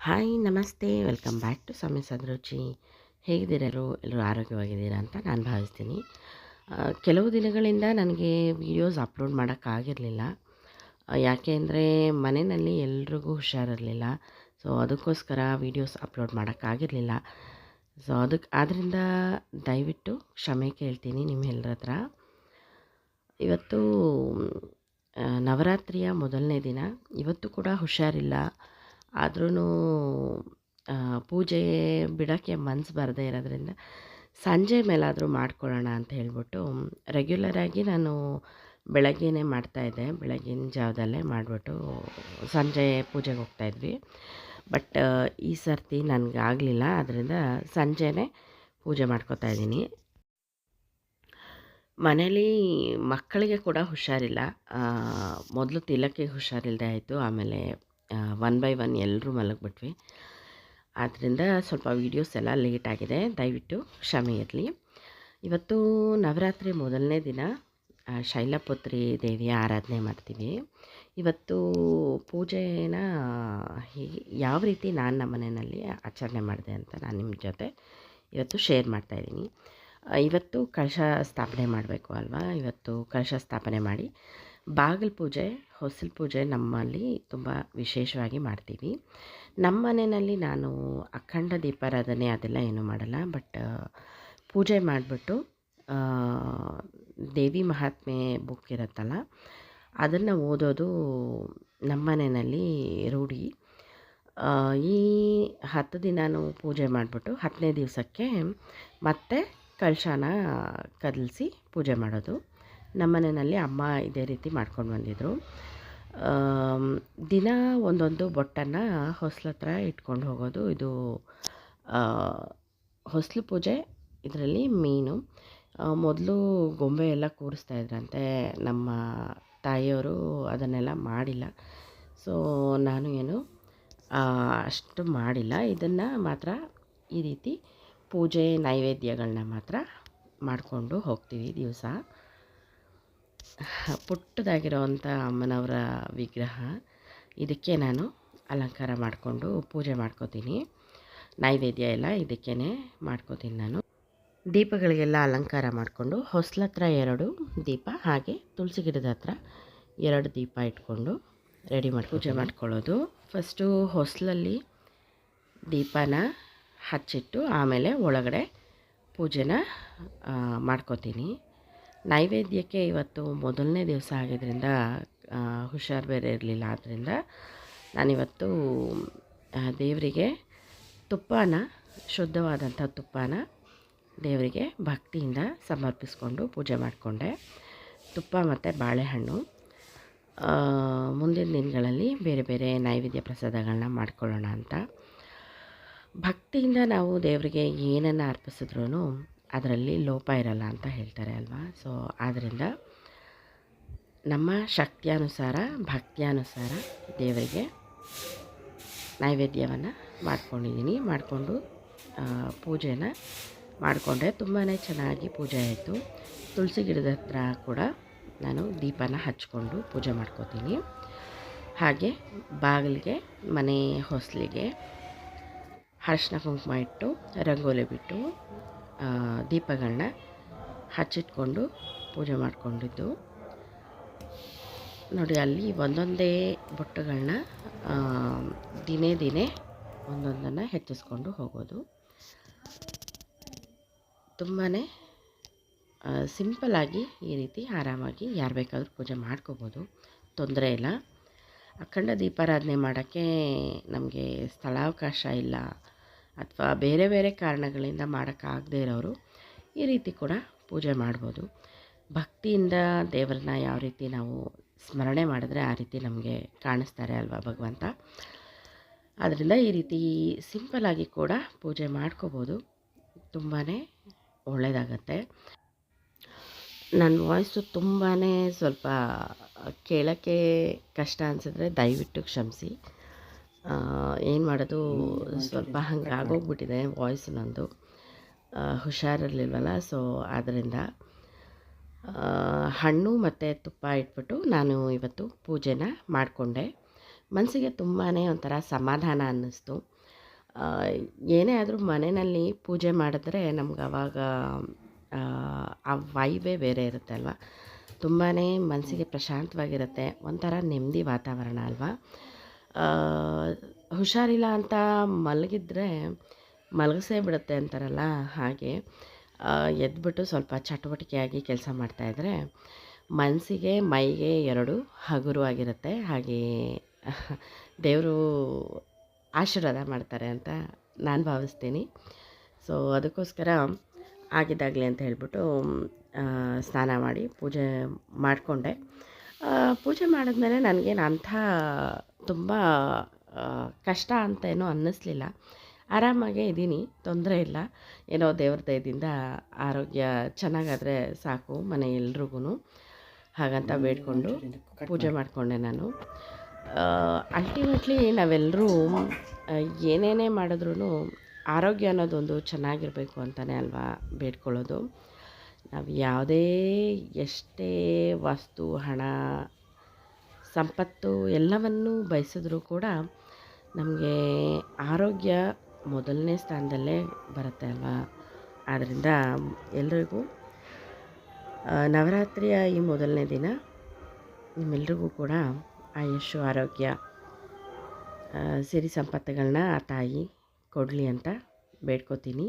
Hi ನಮಸ್ತೆ welcome back to ಸಮಯ ಸದರುಚಿ. ಹೇಗಿದ್ದೀರಾ ಎಲ್ಲರೂ ಆರೋಗ್ಯವಾಗಿದ್ದೀರಾ ಅಂತ ನಾನು ಭಾವಿಸ್ತೀನಿ. ಕೆಲವು ದಿನಗಳಿಂದ ನನಗೆ ವೀಡಿಯೋಸ್ ಅಪ್ಲೋಡ್ ಮಾಡೋಕ್ಕಾಗಿರಲಿಲ್ಲ. ಯಾಕೆ ಅಂದರೆ ಮನೆಯಲ್ಲಿ ಎಲ್ರಿಗೂ ಹುಷಾರಿರಲಿಲ್ಲ. ಸೊ ಅದಕ್ಕೋಸ್ಕರ ವೀಡಿಯೋಸ್ ಅಪ್ಲೋಡ್ ಮಾಡೋಕ್ಕಾಗಿರಲಿಲ್ಲ. ಸೊ ಆದ್ದರಿಂದ ದಯವಿಟ್ಟು ಕ್ಷಮೆ ಕೇಳ್ತೀನಿ ನಿಮ್ಮೆಲ್ಲರ ಹತ್ರ. ಇವತ್ತು ನವರಾತ್ರಿಯ ಮೊದಲನೇ ದಿನ. ಇವತ್ತು ಕೂಡ ಹುಷಾರಿಲ್ಲ. ಆದ್ರೂ ಪೂಜೆ ಬಿಡೋಕ್ಕೆ ಮನಸ್ಸು ಬರದೇ ಇರೋದ್ರಿಂದ ಸಂಜೆ ಮೇಲಾದರೂ ಮಾಡ್ಕೊಳ್ಳೋಣ ಅಂತ ಹೇಳ್ಬಿಟ್ಟು ರೆಗ್ಯುಲರಾಗಿ ನಾನು ಬೆಳಗ್ಗೆನೇ ಮಾಡ್ತಾಯಿದ್ದೆ. ಬೆಳಗಿನ ಜಾವದಲ್ಲೇ ಮಾಡಿಬಿಟ್ಟು ಸಂಜೆ ಪೂಜೆಗೆ ಹೋಗ್ತಾಯಿದ್ವಿ. ಬಟ್ ಈ ಸರ್ತಿ ನನಗಾಗಲಿಲ್ಲ. ಆದ್ದರಿಂದ ಸಂಜೆನೇ ಪೂಜೆ ಮಾಡ್ಕೋತಾ ಇದ್ದೀನಿ. ಮನೇಲಿ ಮಕ್ಕಳಿಗೆ ಕೂಡ ಹುಷಾರಿಲ್ಲ. ಮೊದಲು ತಿಲಕ್ಕಿಗೆ ಹುಷಾರಿಲ್ಲದೆ ಆಯಿತು. ಆಮೇಲೆ 1 ಬೈ 1 ಎಲ್ಲರೂ ಮಲಗಿಬಿಟ್ವಿ. ಆದ್ದರಿಂದ ಸ್ವಲ್ಪ ವೀಡಿಯೋಸ್ ಎಲ್ಲ ಲೇಟ್ ಆಗಿದೆ. ದಯವಿಟ್ಟು ಕ್ಷಮೆ ಇರಲಿ. ಇವತ್ತು ನವರಾತ್ರಿ ಮೊದಲನೇ ದಿನ. ಶೈಲಪುತ್ರಿ ದೇವಿಯ ಆರಾಧನೆ ಮಾಡ್ತೀವಿ. ಇವತ್ತು ಪೂಜೆನ ಯಾವ ರೀತಿ ನಾನು ನಮ್ಮ ಮನೆಯಲ್ಲಿ ಆಚರಣೆ ಮಾಡಿದೆ ಅಂತ ನಾನು ನಿಮ್ಮ ಜೊತೆ ಇವತ್ತು ಶೇರ್ ಮಾಡ್ತಾಯಿದ್ದೀನಿ. ಇವತ್ತು ಕಳಶ ಸ್ಥಾಪನೆ ಮಾಡಬೇಕು ಅಲ್ವಾ. ಇವತ್ತು ಕಳಶ ಸ್ಥಾಪನೆ ಮಾಡಿ ಬಾಗಿಲು ಪೂಜೆ, ಹೊಸಲು ಪೂಜೆ ನಮ್ಮಲ್ಲಿ ತುಂಬ ವಿಶೇಷವಾಗಿ ಮಾಡ್ತೀವಿ. ನಮ್ಮ ಮನೆಯಲ್ಲಿ ನಾನು ಅಖಂಡ ದೀಪಾರಾಧನೆ ಅದೆಲ್ಲ ಏನೂ ಮಾಡಲ್ಲ. ಬಟ್ ಪೂಜೆ ಮಾಡಿಬಿಟ್ಟು ದೇವಿ ಮಹಾತ್ಮೆ ಬುಕ್ ಇರುತ್ತಲ್ಲ, ಅದನ್ನು ಓದೋದು ನಮ್ಮ ಮನೆಯಲ್ಲಿ ರೂಢಿ. ಈ 10 ದಿನವೂ ಪೂಜೆ ಮಾಡಿಬಿಟ್ಟು 10ನೇ ದಿವಸಕ್ಕೆ ಮತ್ತೆ ಕಳಶನ ಕದಲಿಸಿ ಪೂಜೆ ಮಾಡೋದು. ನಮ್ಮ ಮನೆಯಲ್ಲಿ ಅಮ್ಮ ಇದೇ ರೀತಿ ಮಾಡ್ಕೊಂಡು ಬಂದಿದ್ದರು. ದಿನ ಒಂದೊಂದು ಬೊಟ್ಟನ್ನು ಹೊಸ್ಲ ಹತ್ರ ಇಟ್ಕೊಂಡು ಹೋಗೋದು. ಇದು ಹೊಸ್ಲು ಪೂಜೆ ಇದರಲ್ಲಿ ಮೀನು. ಮೊದಲು ಗೊಂಬೆ ಎಲ್ಲ ಕೂರಿಸ್ತಾಯಿದ್ರಂತೆ. ನಮ್ಮ ತಾಯಿಯವರು ಅದನ್ನೆಲ್ಲ ಮಾಡಿಲ್ಲ. ಸೊ ನಾನು ಏನು ಅಷ್ಟು ಮಾಡಿಲ್ಲ. ಇದನ್ನು ಮಾತ್ರ ಈ ರೀತಿ ಪೂಜೆ ನೈವೇದ್ಯಗಳನ್ನ ಮಾತ್ರ ಮಾಡಿಕೊಂಡು ಹೋಗ್ತೀವಿ ದಿವಸ. ಪುಟ್ಟದಾಗಿರೋವಂಥ ಅಮ್ಮನವರ ವಿಗ್ರಹ. ಇದಕ್ಕೆ ನಾನು ಅಲಂಕಾರ ಮಾಡಿಕೊಂಡು ಪೂಜೆ ಮಾಡ್ಕೋತೀನಿ. ನೈವೇದ್ಯ ಎಲ್ಲ ಇದಕ್ಕೇ ಮಾಡ್ಕೋತೀನಿ ನಾನು. ದೀಪಗಳಿಗೆಲ್ಲ ಅಲಂಕಾರ ಮಾಡಿಕೊಂಡು ಹೊಸ್ಲ ಹತ್ರ 2 ದೀಪ, ಹಾಗೆ ತುಳಸಿ ಗಿಡದ ಹತ್ರ 2 ದೀಪ ಇಟ್ಕೊಂಡು ರೆಡಿ ಮಾಡಿ ಪೂಜೆ ಮಾಡ್ಕೊಳ್ಳೋದು. ಫಸ್ಟು ಹೊಸ್ಲಲ್ಲಿ ದೀಪನ ಹಚ್ಚಿಟ್ಟು ಆಮೇಲೆ ಒಳಗಡೆ ಪೂಜೆನ ಮಾಡ್ಕೋತೀನಿ. ನೈವೇದ್ಯಕ್ಕೆ ಇವತ್ತು ಮೊದಲನೇ ದಿವಸ ಆಗಿದ್ದರಿಂದ ಹುಷಾರು ಬೇರೆ ಇರಲಿಲ್ಲ. ಆದ್ದರಿಂದ ನಾನಿವತ್ತು ದೇವರಿಗೆ ತುಪ್ಪನ, ಶುದ್ಧವಾದಂಥ ತುಪ್ಪನ ದೇವರಿಗೆ ಭಕ್ತಿಯಿಂದ ಸಮರ್ಪಿಸ್ಕೊಂಡು ಪೂಜೆ ಮಾಡಿಕೊಂಡೆ. ತುಪ್ಪ ಮತ್ತು ಬಾಳೆಹಣ್ಣು. ಮುಂದಿನ ದಿನಗಳಲ್ಲಿ ಬೇರೆ ಬೇರೆ ನೈವೇದ್ಯ ಪ್ರಸಾದಗಳನ್ನ ಮಾಡ್ಕೊಳ್ಳೋಣ ಅಂತ. ಭಕ್ತಿಯಿಂದ ನಾವು ದೇವರಿಗೆ ಏನನ್ನು ಅರ್ಪಿಸಿದ್ರೂ ಅದರಲ್ಲಿ ಲೋಪ ಇರಲ್ಲ ಅಂತ ಹೇಳ್ತಾರೆ ಅಲ್ವಾ. ಸೊ ಆದ್ದರಿಂದ ನಮ್ಮ ಶಕ್ತಿಯಾನುಸಾರ, ಭಕ್ತಿಯಾನುಸಾರ ದೇವರಿಗೆ ನೈವೇದ್ಯವನ್ನು ಮಾಡ್ಕೊಂಡಿದ್ದೀನಿ. ಮಾಡಿಕೊಂಡು ಪೂಜೆನ ಮಾಡಿಕೊಂಡೆ. ತುಂಬಾ ಚೆನ್ನಾಗಿ ಪೂಜೆ ಆಯಿತು. ತುಳಸಿ ಗಿಡದ ಹತ್ರ ಕೂಡ ನಾನು ದೀಪನ ಹಚ್ಕೊಂಡು ಪೂಜೆ ಮಾಡ್ಕೋತೀನಿ. ಹಾಗೆ ಬಾಗಿಲಿಗೆ, ಮನೆ ಹೊಸಲಿಗೆ ಅರಿಶಿನ ಕುಂಕುಮ ಇಟ್ಟು ರಂಗೋಲಿ ಬಿಟ್ಟು ದೀಪಗಳನ್ನ ಹಚ್ಚಿಟ್ಕೊಂಡು ಪೂಜೆ ಮಾಡಿಕೊಂಡಿದ್ದು ನೋಡಿ. ಅಲ್ಲಿ ಒಂದೊಂದೇ ಬೊಟ್ಟುಗಳನ್ನ ದಿನೇ ಒಂದೊಂದನ್ನು ಹೆಚ್ಚಿಸ್ಕೊಂಡು ಹೋಗೋದು. ತುಂಬಾ ಸಿಂಪಲ್ಲಾಗಿ ಈ ರೀತಿ ಆರಾಮಾಗಿ ಯಾರು ಬೇಕಾದರೂ ಪೂಜೆ ಮಾಡ್ಕೋಬೋದು, ತೊಂದರೆ ಇಲ್ಲ. ಅಖಂಡ ದೀಪಾರಾಧನೆ ಮಾಡೋಕ್ಕೆ ನಮಗೆ ಸ್ಥಳಾವಕಾಶ ಇಲ್ಲ ಅಥವಾ ಬೇರೆ ಬೇರೆ ಕಾರಣಗಳಿಂದ ಮಾಡೋಕ್ಕಾಗದೇ ಇರೋರು ಈ ರೀತಿ ಕೂಡ ಪೂಜೆ ಮಾಡ್ಬೋದು. ಭಕ್ತಿಯಿಂದ ದೇವರನ್ನ ಯಾವ ರೀತಿ ನಾವು ಸ್ಮರಣೆ ಮಾಡಿದ್ರೆ ಆ ರೀತಿ ನಮಗೆ ಕಾಣಿಸ್ತಾರೆ ಅಲ್ವಾ ಭಗವಂತ. ಆದ್ದರಿಂದ ಈ ರೀತಿ ಸಿಂಪಲ್ಲಾಗಿ ಕೂಡ ಪೂಜೆ ಮಾಡ್ಕೋಬೋದು. ತುಂಬಾ ಒಳ್ಳೆಯದಾಗತ್ತೆ. ನನ್ನ ವಾಯ್ಸು ತುಂಬಾ ಸ್ವಲ್ಪ ಕೇಳೋಕ್ಕೆ ಕಷ್ಟ ಅನಿಸಿದ್ರೆ ದಯವಿಟ್ಟು ಕ್ಷಮಿಸಿ. ಏನು ಮಾಡೋದು, ಸ್ವಲ್ಪ ಹಂಗೆ ಆಗೋಗ್ಬಿಟ್ಟಿದೆ ವಾಯ್ಸು ನಂದು. ಹುಷಾರಿರಲಿಲ್ವಲ್ಲ. ಸೊ ಆದ್ದರಿಂದ ಹಣ್ಣು ಮತ್ತು ತುಪ್ಪ ಇಟ್ಬಿಟ್ಟು ನಾನು ಇವತ್ತು ಪೂಜೆನ ಮಾಡಿಕೊಂಡೆ. ಮನಸ್ಸಿಗೆ ತುಂಬಾ ಒಂಥರ ಸಮಾಧಾನ ಅನ್ನಿಸ್ತು. ಆ, ಏನೇ ಆದರೂ ಮನೆಯಲ್ಲಿ ಪೂಜೆ ಮಾಡಿದ್ರೆ ನಮ್ಗೆ ಅವಾಗ ಆ ವೈಬೇ ಬೇರೆ ಇರುತ್ತೆ ಅಲ್ವಾ. ತುಂಬಾ ಮನಸ್ಸಿಗೆ ಪ್ರಶಾಂತವಾಗಿರುತ್ತೆ, ಒಂಥರ ನೆಮ್ಮದಿ ವಾತಾವರಣ ಅಲ್ವಾ. ಆ, ಹುಷಾರಿಲ್ಲ ಅಂತ ಮಲಗಿದ್ರೆ ಮಲಗಿಸೇ ಬಿಡುತ್ತೆ ಅಂತಾರಲ್ಲ, ಹಾಗೆ ಎದ್ಬಿಟ್ಟು ಸ್ವಲ್ಪ ಚಟುವಟಿಕೆಯಾಗಿ ಕೆಲಸ ಮಾಡ್ತಾಯಿದ್ರೆ ಮನಸ್ಸಿಗೆ ಮೈಗೆ ಎರಡೂ ಹಗುರವಾಗಿರುತ್ತೆ. ಹಾಗೆ ದೇವರು ಆಶೀರ್ವಾದ ಮಾಡ್ತಾರೆ ಅಂತ ನಾನು ಭಾವಿಸ್ತೀನಿ. ಸೊ ಅದಕ್ಕೋಸ್ಕರ ಆಗಿದ್ದಾಗಲಿ ಅಂತ ಹೇಳ್ಬಿಟ್ಟು ಸ್ನಾನ ಮಾಡಿ ಪೂಜೆ ಮಾಡಿಕೊಂಡೆ. ಪೂಜೆ ಮಾಡಿದ್ಮೇಲೆ ನನಗೇನು ಅಂಥ ತುಂಬ ಕಷ್ಟ ಅಂತ ಏನೂ ಅನ್ನಿಸ್ಲಿಲ್ಲ. ಆರಾಮಾಗೇ ಇದ್ದೀನಿ, ತೊಂದರೆ ಇಲ್ಲ. ಏನೋ ದೇವ್ರ ದಯದಿಂದ ಆರೋಗ್ಯ ಚೆನ್ನಾಗಾದರೆ ಸಾಕು ಮನೆ ಎಲ್ರಿಗೂ, ಹಾಗಂತ ಬೇಡಿಕೊಂಡು ಪೂಜೆ ಮಾಡಿಕೊಂಡೆ ನಾನು. ಅಲ್ಟಿಮೇಟ್ಲಿ ನಾವೆಲ್ಲರೂ ಏನೇನೇ ಮಾಡಿದ್ರೂ ಆರೋಗ್ಯ ಅನ್ನೋದೊಂದು ಚೆನ್ನಾಗಿರಬೇಕು ಅಂತಲೇ ಅಲ್ವಾ ಬೇಡ್ಕೊಳ್ಳೋದು. ನಾವು ಯಾವುದೇ ಎಷ್ಟೇ ವಸ್ತು, ಹಣ, ಸಂಪತ್ತು ಎಲ್ಲವನ್ನೂ ಬಯಸಿದ್ರೂ ಕೂಡ ನಮಗೆ ಆರೋಗ್ಯ ಮೊದಲನೇ ಸ್ಥಾನದಲ್ಲೇ ಬರುತ್ತೆ ಅಲ್ವಾ. ಆದ್ದರಿಂದ ಎಲ್ರಿಗೂ ನವರಾತ್ರಿಯ ಈ ಮೊದಲನೇ ದಿನ ನಿಮ್ಮೆಲ್ರಿಗೂ ಕೂಡ ಆಯುಷ್ಯ, ಆರೋಗ್ಯ, ಸಿರಿ ಸಂಪತ್ತುಗಳನ್ನ ಆ ತಾಯಿ ಕೊಡಲಿ ಅಂತ ಬೇಡ್ಕೋತೀನಿ.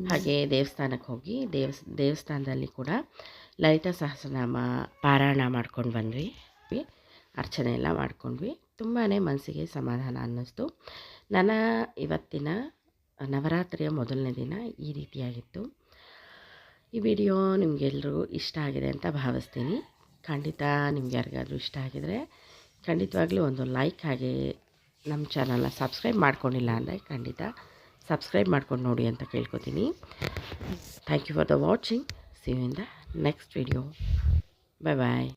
ಹಾಗೆ ದೇವಸ್ಥಾನಕ್ಕೆ ಹೋಗಿ ದೇವಸ್ಥಾನದಲ್ಲಿ ಕೂಡ ಲಲಿತಾ ಸಹಸ್ರನಾಮ ಪಾರಾಯಣ ಮಾಡ್ಕೊಂಡು ಬಂದ್ವಿ, ಅರ್ಚನೆ ಎಲ್ಲ ಮಾಡ್ಕೊಂಡ್ವಿ. ತುಂಬಾ ಮನಸ್ಸಿಗೆ ಸಮಾಧಾನ ಅನ್ನಿಸ್ತು. ನನ್ನ ಇವತ್ತಿನ ನವರಾತ್ರಿಯ ಮೊದಲನೇ ದಿನ ಈ ರೀತಿಯಾಗಿತ್ತು. ಈ ವಿಡಿಯೋ ನಿಮಗೆಲ್ರಿಗೂ ಇಷ್ಟ ಆಗಿದೆ ಅಂತ ಭಾವಿಸ್ತೀನಿ. ಖಂಡಿತ ನಿಮ್ಗೆ ಯಾರಿಗಾದ್ರೂ ಇಷ್ಟ ಆಗಿದರೆ ಖಂಡಿತವಾಗ್ಲೂ ಒಂದು ಲೈಕ್, ಹಾಗೆ ನಮ್ಮ ಚಾನಲ್ನ ಸಬ್ಸ್ಕ್ರೈಬ್ ಮಾಡ್ಕೊಂಡಿಲ್ಲ ಅಂದರೆ ಖಂಡಿತ ಸಬ್ಸ್ಕ್ರೈಬ್ ಮಾಡ್ಕೊಂಡು ನೋಡಿ ಅಂತ ಕೇಳ್ಕೊತೀನಿ. Thank you for the watching. See you in the next video. Bye bye.